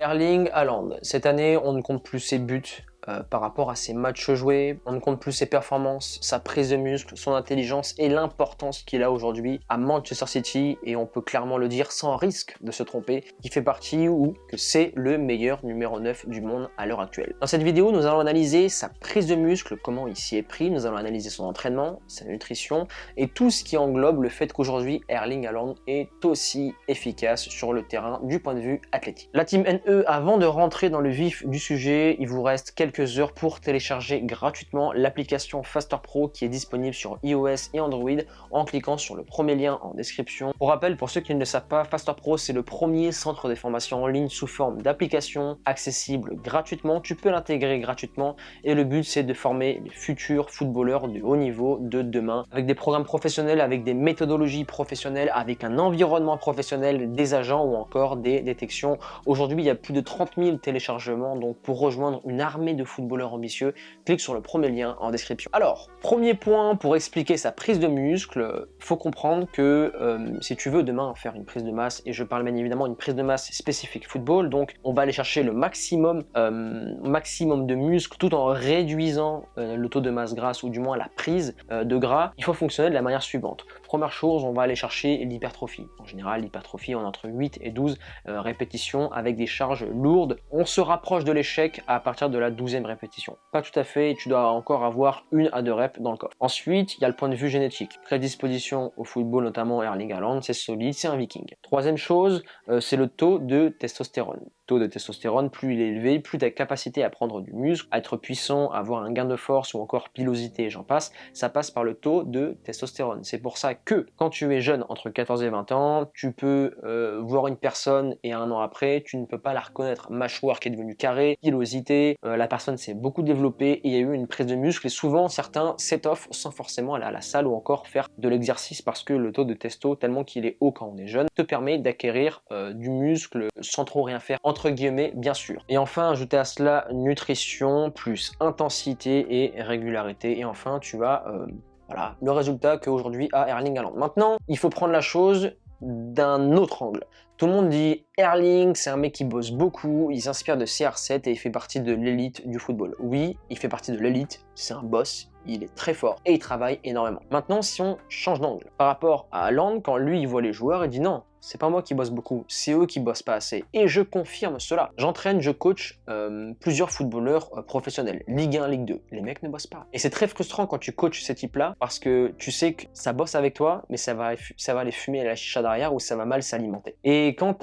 Erling Haaland, cette année on ne compte plus ses buts par rapport à ses matchs joués, on ne compte plus ses performances, sa prise de muscle, son intelligence et l'importance qu'il a aujourd'hui à Manchester City, et on peut clairement le dire sans risque de se tromper, qu'il fait partie ou que c'est le meilleur numéro 9 du monde à l'heure actuelle. Dans cette vidéo, nous allons analyser sa prise de muscle, comment il s'y est pris, nous allons analyser son entraînement, sa nutrition et tout ce qui englobe le fait qu'aujourd'hui Erling Haaland est aussi efficace sur le terrain du point de vue athlétique. La team NE, avant de rentrer dans le vif du sujet, il vous reste quelques heures pour télécharger gratuitement l'application Faster Pro qui est disponible sur iOS et Android en cliquant sur le premier lien en description. Pour rappel, pour ceux qui ne le savent pas, Faster Pro c'est le premier centre de formation en ligne sous forme d'application accessible gratuitement. Tu peux l'intégrer gratuitement et le but c'est de former les futurs footballeurs de haut niveau de demain avec des programmes professionnels, avec des méthodologies professionnelles, avec un environnement professionnel, des agents ou encore des détections. Aujourd'hui, il y a plus de 30 000 téléchargements, donc pour rejoindre une armée de footballeurs ambitieux, clique sur le premier lien en description. Alors, premier point pour expliquer sa prise de muscle, il faut comprendre que si tu veux demain faire une prise de masse, et je parle bien évidemment d'une prise de masse spécifique football, donc on va aller chercher le maximum de muscle tout en réduisant le taux de masse grasse ou du moins la prise de gras. Il faut fonctionner de la manière suivante. Première chose, on va aller chercher l'hypertrophie. En général, l'hypertrophie, on a entre 8 et 12 répétitions avec des charges lourdes. On se rapproche de l'échec à partir de la 12e répétition. Pas tout à fait, tu dois encore avoir 1 à 2 reps dans le coffre. Ensuite, il y a le point de vue génétique. Prédisposition au football, notamment Erling Haaland, c'est solide, c'est un viking. Troisième chose, c'est le taux de testostérone. Taux de testostérone, plus il est élevé, plus ta capacité à prendre du muscle, à être puissant, à avoir un gain de force ou encore pilosité, j'en passe, ça passe par le taux de testostérone. C'est pour ça que quand tu es jeune, entre 14 et 20 ans, tu peux voir une personne et 1 an après, tu ne peux pas la reconnaître. Mâchoire qui est devenue carrée, pilosité, la personne s'est beaucoup développée et il y a eu une prise de muscle et souvent certains s'étoffent sans forcément aller à la salle ou encore faire de l'exercice parce que le taux de testo, tellement qu'il est haut quand on est jeune, te permet d'acquérir du muscle sans trop rien faire, entre guillemets bien sûr. Et enfin, ajouter à cela nutrition plus intensité et régularité, et enfin tu as voilà, le résultat qu'aujourd'hui a Erling Haaland. Maintenant, il faut prendre la chose d'un autre angle. Tout le monde dit Erling, c'est un mec qui bosse beaucoup, il s'inspire de CR7 et il fait partie de l'élite du football. Oui, il fait partie de l'élite, c'est un boss, il est très fort et il travaille énormément. Maintenant, si on change d'angle, par rapport à Haaland, quand lui il voit les joueurs, il dit non, c'est pas moi qui bosse beaucoup, c'est eux qui bossent pas assez. Et je confirme cela. J'entraîne, je coach plusieurs footballeurs professionnels, Ligue 1, Ligue 2. Les mecs ne bossent pas. Et c'est très frustrant quand tu coaches ces types-là parce que tu sais que ça bosse avec toi, mais ça va aller fumer à la chicha derrière ou ça va mal s'alimenter. Et quand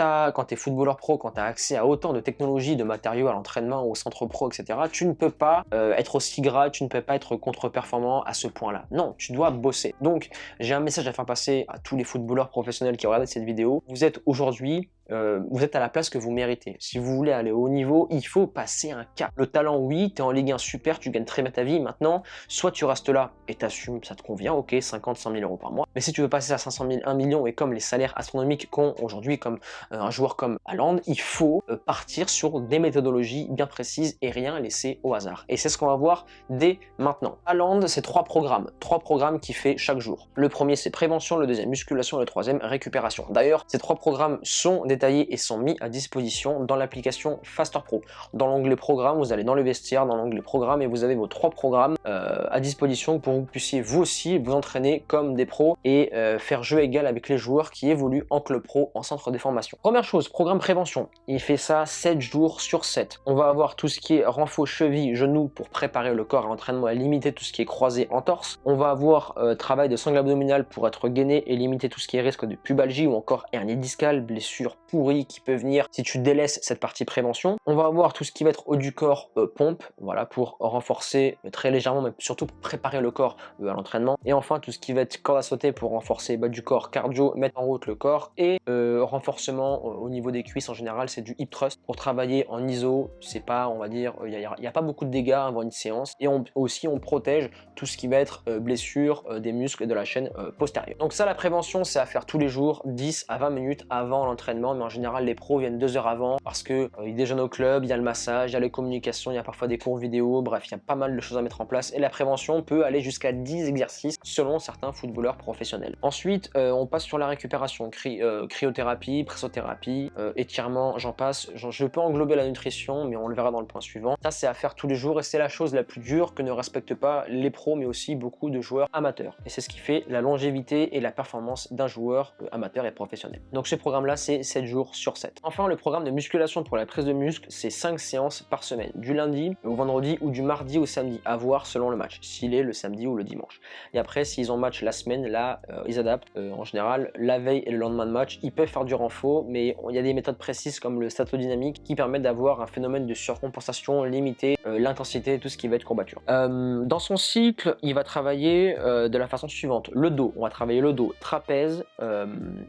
t'es footballeur pro, quand tu as accès à autant de technologies, de matériaux à l'entraînement, au centre pro, etc., tu ne peux pas être aussi gras, tu ne peux pas être contre-performant à ce point-là. Non, tu dois bosser. Donc, j'ai un message à faire passer à tous les footballeurs professionnels qui regardent cette vidéo. Vous êtes aujourd'hui, vous êtes à la place que vous méritez. Si vous voulez aller au haut niveau, il faut passer un cap. Le talent, oui, tu es en Ligue 1 super, tu gagnes très bien ta vie. Maintenant, soit tu restes là et t'assumes, ça te convient, ok, 50, 100 000 euros par mois. Mais si tu veux passer à 500 000, 1 million et comme les salaires astronomiques qu'ont aujourd'hui comme un joueur comme Haaland, il faut partir sur des méthodologies bien précises et rien laisser au hasard. Et c'est ce qu'on va voir dès maintenant. Haaland, c'est 3 programmes qu'il fait chaque jour. Le premier, c'est prévention, le deuxième, musculation, le troisième, récupération. D'ailleurs, ces 3 programmes sont détaillés et sont mis à disposition dans l'application Faster Pro. Dans l'onglet programme, vous allez dans le vestiaire, dans l'onglet programme et vous avez vos 3 programmes à disposition pour que vous puissiez vous aussi vous entraîner comme des pros et faire jeu égal avec les joueurs qui évoluent en club pro, en centre de formation. Première chose, programme prévention. Il fait ça 7 jours sur 7. On va avoir tout ce qui est renfort cheville, genou pour préparer le corps à l'entraînement et limiter tout ce qui est croisé en torse. On va avoir travail de sangle abdominale pour être gainé et limiter tout ce qui est risque de pubalgie ou encore hernie discale, blessure pourrie qui peut venir si tu délaisses cette partie prévention. On va avoir tout ce qui va être haut du corps, pompe, voilà, pour renforcer très légèrement, mais surtout pour préparer le corps à l'entraînement. Et enfin, tout ce qui va être corde à sauter pour renforcer bas du corps, cardio, mettre en route le corps. Et renforcement au niveau des cuisses, en général, c'est du hip thrust pour travailler en iso. C'est pas, on va dire, il n'y a pas beaucoup de dégâts avant une séance. Et aussi, on protège tout ce qui va être blessure des muscles et de la chaîne postérieure. Donc ça, la prévention, c'est à faire tous les jours, 10 à 20 minutes avant l'entraînement, mais en général les pros viennent 2 heures avant parce que ils déjeunent au club, il y a le massage, il y a les communications, il y a parfois des cours vidéo, bref, il y a pas mal de choses à mettre en place et la prévention peut aller jusqu'à 10 exercices selon certains footballeurs professionnels. Ensuite, on passe sur la récupération, cryothérapie, pressothérapie, étirement, j'en passe. Je peux englober la nutrition, mais on le verra dans le point suivant. Ça, c'est à faire tous les jours et c'est la chose la plus dure que ne respectent pas les pros, mais aussi beaucoup de joueurs amateurs. Et c'est ce qui fait la longévité et la performance d'un joueur amateur et professionnel. Donc ce programme-là, c'est 7 jours sur 7. Enfin, le programme de musculation pour la prise de muscle, c'est 5 séances par semaine, du lundi au vendredi ou du mardi au samedi, à voir selon le match, s'il est le samedi ou le dimanche. Et après, s'ils ont match la semaine, là, ils adaptent. En général, la veille et le lendemain de match, ils peuvent faire du renfort, mais il y a des méthodes précises comme le statodynamique qui permettent d'avoir un phénomène de surcompensation, limiter l'intensité, tout ce qui va être courbature. Dans son cycle, il va travailler de la façon suivante. Le dos, on va travailler le dos, trapèze,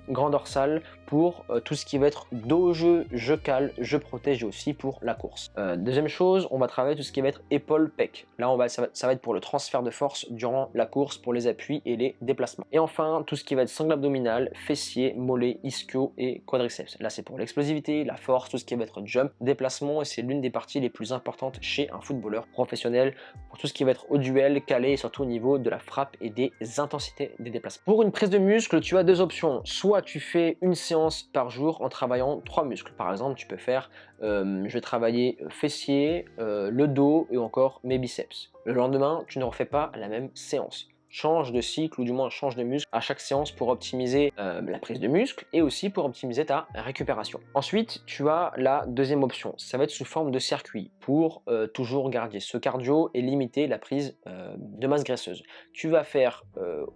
grand dorsal pour tout ce qui va être dos jeu, je cale, je protège et aussi pour la course. Deuxième chose, on va travailler tout ce qui va être épaule, pec. Là, ça va être pour le transfert de force durant la course, pour les appuis et les déplacements. Et enfin, tout ce qui va être sangle abdominal, fessier, mollet, ischio et quadriceps. Là, c'est pour l'explosivité, la force, tout ce qui va être jump, déplacement, et c'est l'une des parties les plus importantes chez un footballeur professionnel pour tout ce qui va être au duel, calé et surtout au niveau de la frappe et des intensités des déplacements. Pour une prise de muscle, tu as deux options. Soit tu fais une séance par jour en travaillant 3 muscles. Par exemple, tu peux faire, je vais travailler fessier, le dos et encore mes biceps. Le lendemain, tu ne refais pas la même séance. Change de cycle ou du moins change de muscle à chaque séance pour optimiser la prise de muscle et aussi pour optimiser ta récupération. Ensuite, tu as la deuxième option, ça va être sous forme de circuit pour toujours garder ce cardio et limiter la prise de masse graisseuse. Tu vas faire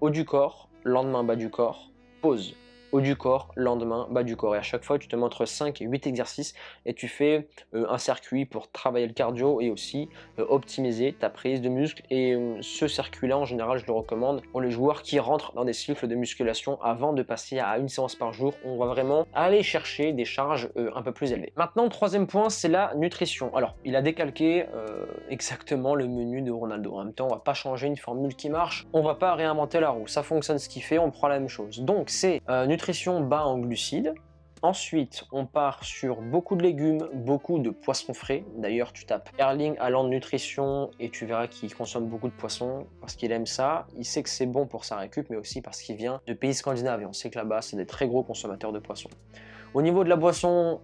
haut du corps, lendemain bas du corps, pause. Haut du corps, lendemain, bas du corps. Et à chaque fois, tu te mets entre 5 et 8 exercices et tu fais un circuit pour travailler le cardio et aussi optimiser ta prise de muscle. Et ce circuit-là, en général, je le recommande pour les joueurs qui rentrent dans des cycles de musculation avant de passer à une séance par jour. On va vraiment aller chercher des charges un peu plus élevées. Maintenant, troisième point, c'est la nutrition. Alors, il a décalqué exactement le menu de Ronaldo. En même temps, on va pas changer une formule qui marche. On va pas réinventer la roue. Ça fonctionne ce qu'il fait, on prend la même chose. Donc, c'est nutrition bas en glucides. Ensuite, on part sur beaucoup de légumes, beaucoup de poissons frais. D'ailleurs, tu tapes Erling Haaland nutrition et tu verras qu'il consomme beaucoup de poissons parce qu'il aime ça. Il sait que c'est bon pour sa récup, mais aussi parce qu'il vient de pays scandinaves et on sait que là-bas, c'est des très gros consommateurs de poissons. Au niveau de la boisson,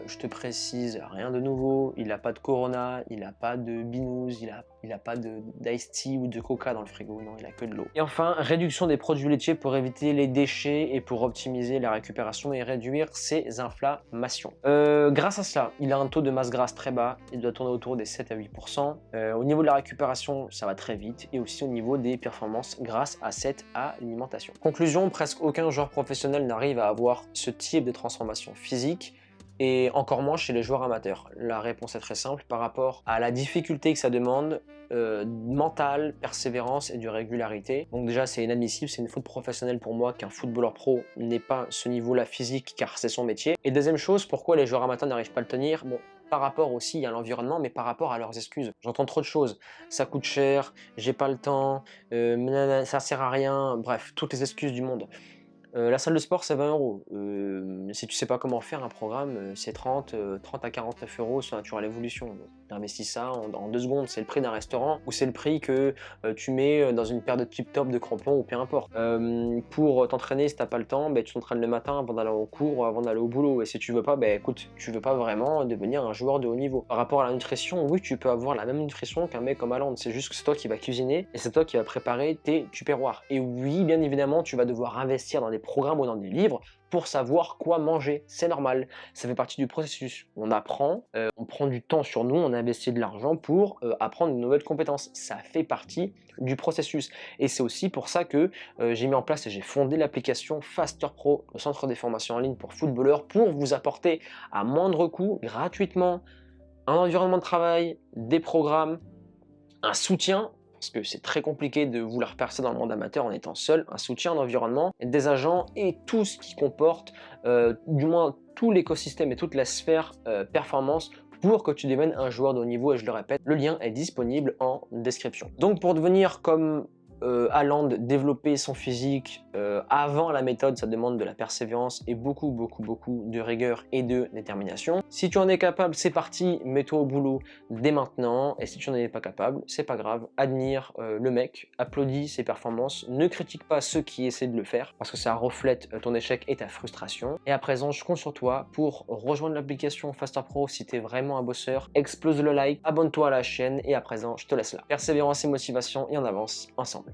je te précise, rien de nouveau, il n'a pas de Corona, il n'a pas de Binous, il n'a pas d'Ice Tea ou de Coca dans le frigo, non, il n'a que de l'eau. Et enfin, réduction des produits laitiers pour éviter les déchets et pour optimiser la récupération et réduire ses inflammations. Grâce à cela, il a un taux de masse grasse très bas, il doit tourner autour des 7 à 8%. Au niveau de la récupération, ça va très vite et aussi au niveau des performances grâce à cette alimentation. Conclusion, presque aucun joueur professionnel n'arrive à avoir ce type de transformation physique et encore moins chez les joueurs amateurs. La réponse est très simple par rapport à la difficulté que ça demande, mentale, persévérance et de régularité. Donc déjà c'est inadmissible, c'est une faute professionnelle pour moi qu'un footballeur pro n'ait pas ce niveau-là physique car c'est son métier. Et deuxième chose, pourquoi les joueurs amateurs n'arrivent pas à le tenir? Bon, par rapport aussi à l'environnement, mais par rapport à leurs excuses. J'entends trop de choses. Ça coûte cher, j'ai pas le temps, ça sert à rien, bref, toutes les excuses du monde. La salle de sport c'est 20 €. Si tu sais pas comment faire un programme, c'est 30 à 49 € sur Natural Evolution. Investis ça en 2 secondes, c'est le prix d'un restaurant ou c'est le prix que tu mets dans une paire de tip-top de crampons ou peu importe. Pour t'entraîner, si t'as pas le temps, tu t'entraînes le matin avant d'aller au cours ou avant d'aller au boulot. Et si tu veux pas, écoute, tu veux pas vraiment devenir un joueur de haut niveau. Par rapport à la nutrition, oui, tu peux avoir la même nutrition qu'un mec comme Haaland. C'est juste que c'est toi qui vas cuisiner et c'est toi qui vas préparer tes tupperwares. Et oui, bien évidemment, tu vas devoir investir dans des programmes ou dans des livres pour savoir quoi manger, c'est normal, ça fait partie du processus. On apprend, on prend du temps sur nous, on investit de l'argent pour apprendre de nouvelles compétences, ça fait partie du processus. Et c'est aussi pour ça que j'ai mis en place et j'ai fondé l'application Faster Pro, le centre des formations en ligne pour footballeurs, pour vous apporter à moindre coût, gratuitement, un environnement de travail, des programmes, un soutien, parce que c'est très compliqué de vouloir percer dans le monde amateur en étant seul, un soutien d'environnement, des agents et tout ce qui comporte, du moins tout l'écosystème et toute la sphère performance pour que tu deviennes un joueur de haut niveau. Et je le répète, le lien est disponible en description. Donc pour devenir comme Haaland développer son physique avant la méthode, ça demande de la persévérance et beaucoup de rigueur et de détermination. Si tu en es capable, c'est parti, mets-toi au boulot dès maintenant. Et si tu n'en es pas capable, c'est pas grave, admire le mec, applaudis ses performances, ne critique pas ceux qui essaient de le faire parce que ça reflète ton échec et ta frustration. Et à présent, je compte sur toi pour rejoindre l'application Faster Pro si tu es vraiment un bosseur. Explose le like, abonne-toi à la chaîne et à présent, je te laisse là. Persévérance et motivation et on avance ensemble.